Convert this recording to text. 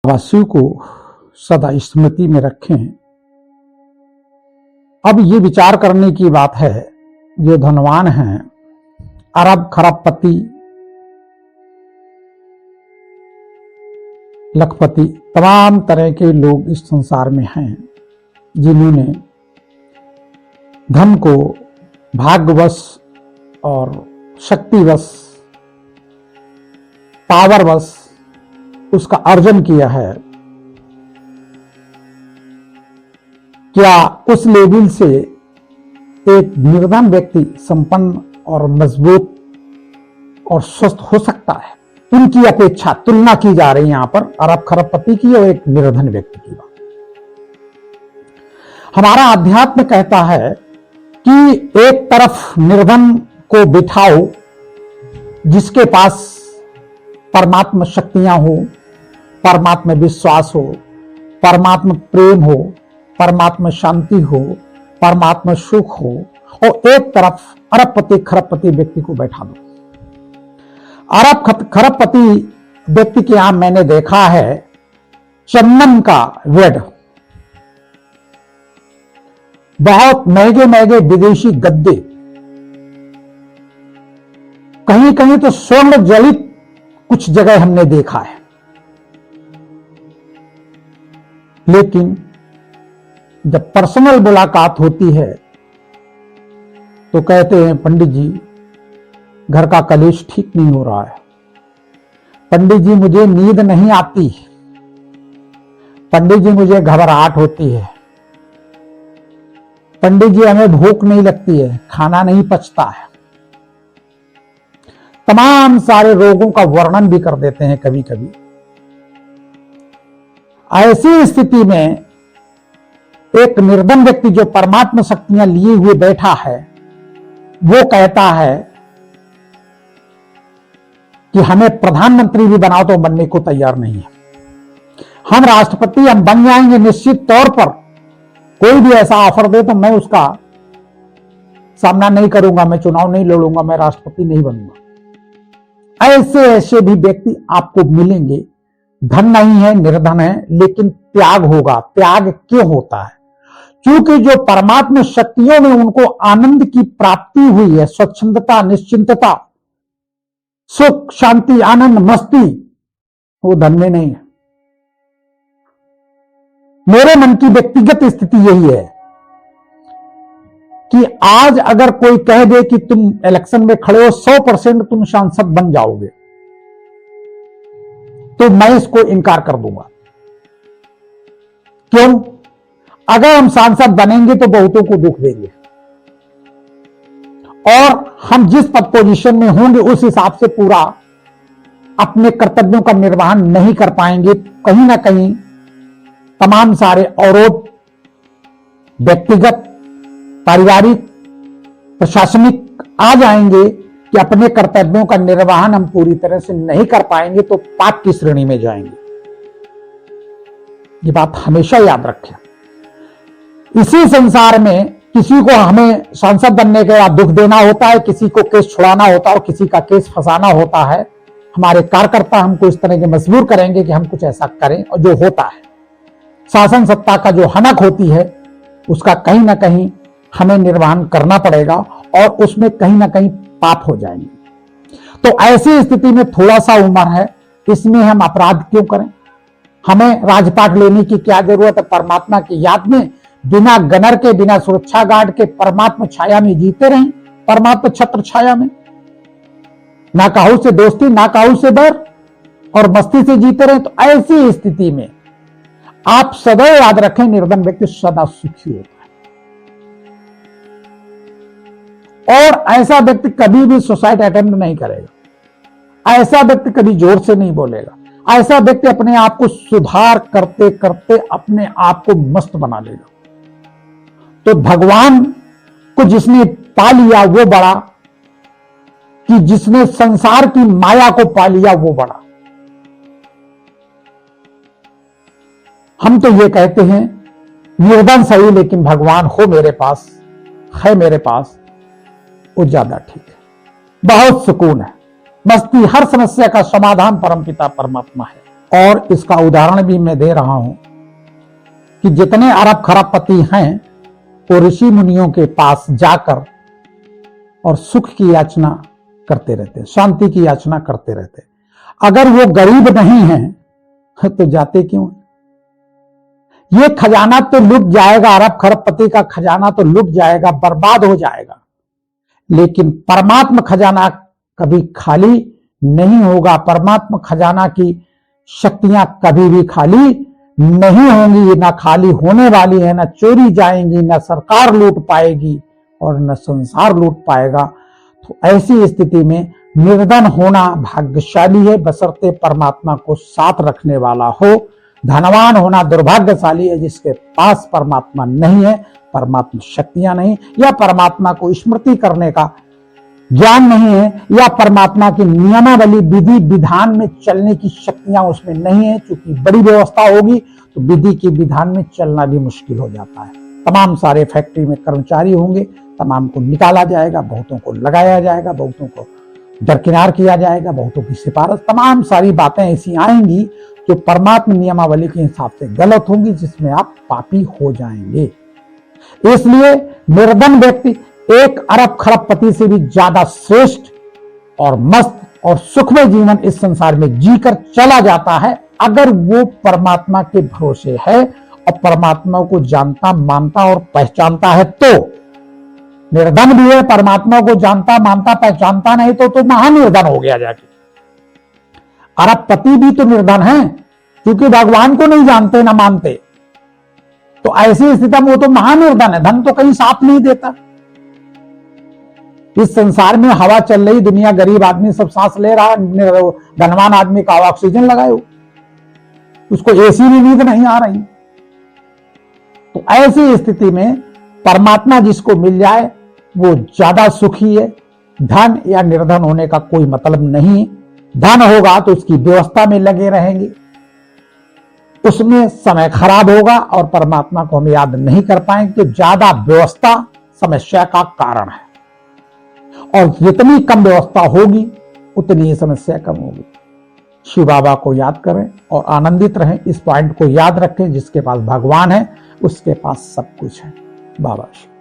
वासियों को सदा स्मृति में रखें। अब ये विचार करने की बात है, जो धनवान हैं, अरब खरबपति, लखपति, तमाम तरह के लोग इस संसार में हैं जिन्होंने धन को भाग्यवश और शक्तिवश, पावरवश उसका अर्जन किया है। क्या उस लेवल से एक निर्धन व्यक्ति संपन्न और मजबूत और स्वस्थ हो सकता है? उनकी अपेक्षा तुलना की जा रही है यहां पर अरब खरबपति की और एक निर्धन व्यक्ति की बात। हमारा अध्यात्म कहता है कि एक तरफ निर्धन को बिठाओ जिसके पास परमात्मा शक्तियां हो, परमात्मा विश्वास हो, परमात्मा प्रेम हो, परमात्मा शांति हो, परमात्मा सुख हो, और एक तरफ अरबपति खरबपति व्यक्ति को बैठा दो। अरब खरबपति व्यक्ति के यहां मैंने देखा है चंदन का बेड, बहुत महंगे महंगे विदेशी गद्दे, कहीं कहीं तो स्वर्ण जड़ित कुछ जगह हमने देखा है। लेकिन जब पर्सनल मुलाकात होती है तो कहते हैं पंडित जी घर का कलेश ठीक नहीं हो रहा है, पंडित जी मुझे नींद नहीं आती, पंडित जी मुझे घबराहट होती है, पंडित जी हमें भूख नहीं लगती है, खाना नहीं पचता है। तमाम सारे रोगों का वर्णन भी कर देते हैं कभी कभी। ऐसी स्थिति में एक निर्धन व्यक्ति जो परमात्मा शक्तियां लिए हुए बैठा है, वो कहता है कि हमें प्रधानमंत्री भी बनाओ तो बनने को तैयार नहीं है। हम राष्ट्रपति हम बन जाएंगे निश्चित तौर पर, कोई भी ऐसा ऑफर दे तो मैं उसका सामना नहीं करूंगा, मैं चुनाव नहीं लड़ूंगा, मैं राष्ट्रपति नहीं बनूंगा। ऐसे ऐसे भी व्यक्ति आपको मिलेंगे। धन नहीं है, निर्धन है, लेकिन त्याग होगा। त्याग क्यों होता है? क्योंकि जो परमात्मा शक्तियों में उनको आनंद की प्राप्ति हुई है, स्वच्छंदता, निश्चिंतता, सुख, शांति, आनंद, मस्ती, वो धन में नहीं है। मेरे मन की व्यक्तिगत स्थिति यही है कि आज अगर कोई कह दे कि तुम इलेक्शन में खड़े हो, 100% तुम सांसद बन जाओगे, तो मैं इसको इनकार कर दूंगा। क्यों? अगर हम सांसद बनेंगे तो बहुतों को दुख देंगे, और हम जिस पद पोजीशन में होंगे उस हिसाब से पूरा अपने कर्तव्यों का निर्वहन नहीं कर पाएंगे। कहीं ना कहीं तमाम सारे अवरोध, व्यक्तिगत, पारिवारिक, प्रशासनिक आ जाएंगे कि अपने कर्तव्यों का निर्वहन हम पूरी तरह से नहीं कर पाएंगे तो पाप की श्रेणी में जाएंगे। ये बात हमेशा याद रखें। इसी संसार में किसी को हमें सांसद बनने के बाद दुख देना होता है, किसी को केस छुड़ाना होता है और किसी का केस फंसाना होता है। हमारे कार्यकर्ता हमको इस तरह के मजबूर करेंगे कि हम कुछ ऐसा करें, और जो होता है शासन सत्ता का जो हनक होती है उसका कहीं ना कहीं हमें निर्वहन करना पड़ेगा, और उसमें कहीं ना कहीं पाप हो जाएंगे। तो ऐसी स्थिति में थोड़ा सा उम्र है, इसमें हम अपराध क्यों करें? हमें राजपाट लेने की क्या जरूरत है? परमात्मा की याद में बिना गनर के, बिना सुरक्षा गार्ड के परमात्मा छाया में जीते रहें, परमात्मा छत्र छाया में, ना काहू से दोस्ती, ना काहू से डर, और मस्ती से जीते रहें। तो ऐसी स्थिति में आप सदैव याद रखें, निर्धन व्यक्ति सदा सुखी होता है, और ऐसा व्यक्ति कभी भी सुसाइड अटेम्प्ट नहीं करेगा, ऐसा व्यक्ति कभी जोर से नहीं बोलेगा, ऐसा व्यक्ति अपने आप को सुधार करते करते अपने आप को मस्त बना लेगा। तो भगवान को जिसने पा लिया वो बड़ा, कि जिसने संसार की माया को पा लिया वो बड़ा। हम तो ये कहते हैं निर्धन सही, लेकिन भगवान हो मेरे पास, है मेरे पास, वो ज्यादा ठीक है। बहुत सुकून है, मस्ती, हर समस्या का समाधान परमपिता परमात्मा है। और इसका उदाहरण भी मैं दे रहा हूं कि जितने अरब खरबपति हैं वो ऋषि मुनियों के पास जाकर और सुख की याचना करते रहते, शांति की याचना करते रहते। अगर वो गरीब नहीं हैं तो जाते क्यों? ये खजाना तो लुट जाएगा, अरब खरबपति का खजाना तो लुट जाएगा, बर्बाद हो जाएगा, लेकिन परमात्मा खजाना कभी खाली नहीं होगा। परमात्मा खजाना की शक्तियां कभी भी खाली नहीं होंगी, ना खाली होने वाली है, ना चोरी जाएंगी, ना सरकार लूट पाएगी और न संसार लूट पाएगा। तो ऐसी स्थिति में निर्धन होना भाग्यशाली है, बशर्ते परमात्मा को साथ रखने वाला हो। धनवान होना दुर्भाग्यशाली है, जिसके पास परमात्मा नहीं है, परमात्मा शक्तियां नहीं, या परमात्मा को स्मृति करने का ज्ञान नहीं है, या परमात्मा की नियमावली विधि विधान में चलने की शक्तियां उसमें नहीं है। क्योंकि बड़ी व्यवस्था होगी तो विधि के विधान में चलना भी मुश्किल हो जाता है। तमाम सारे फैक्ट्री में कर्मचारी होंगे, तमाम को निकाला जाएगा, बहुतों को लगाया जाएगा, बहुतों को दरकिनार किया जाएगा, बहुतों की सिफारिश, तमाम सारी बातें ऐसी आएंगी जो परमात्मा नियमावली के हिसाब से गलत होंगी, जिसमें आप पापी हो जाएंगे। इसलिए निर्धन व्यक्ति एक अरब खरबपति से भी ज्यादा श्रेष्ठ और मस्त और सुखमय जीवन इस संसार में जीकर चला जाता है, अगर वो परमात्मा के भरोसे है और परमात्मा को जानता मानता और पहचानता है। तो निर्धन भी है, परमात्मा को जानता मानता पहचानता नहीं तो महानिर्धन हो गया जाके। अरबपति भी तो निर्धन है, क्योंकि भगवान को नहीं जानते ना मानते, तो ऐसी स्थिति में वो तो महानिर्धन है। धन तो कहीं साथ नहीं देता। इस संसार में हवा चल रही, दुनिया गरीब आदमी सब सांस ले रहा है, धनवान आदमी का ऑक्सीजन लगाए हो, उसको एसी में नींद नहीं आ रही। तो ऐसी स्थिति में परमात्मा जिसको मिल जाए वो ज्यादा सुखी है। धन या निर्धन होने का कोई मतलब नहीं है। धन होगा तो उसकी व्यवस्था में लगे रहेंगे, उसमें समय खराब होगा और परमात्मा को हम याद नहीं कर पाएंगे। तो ज्यादा व्यवस्था समस्या का कारण है, और जितनी कम व्यवस्था होगी उतनी ही समस्या कम होगी। शिव बाबा को याद करें और आनंदित रहें। इस पॉइंट को याद रखें, जिसके पास भगवान है उसके पास सब कुछ है। बाबा शिव।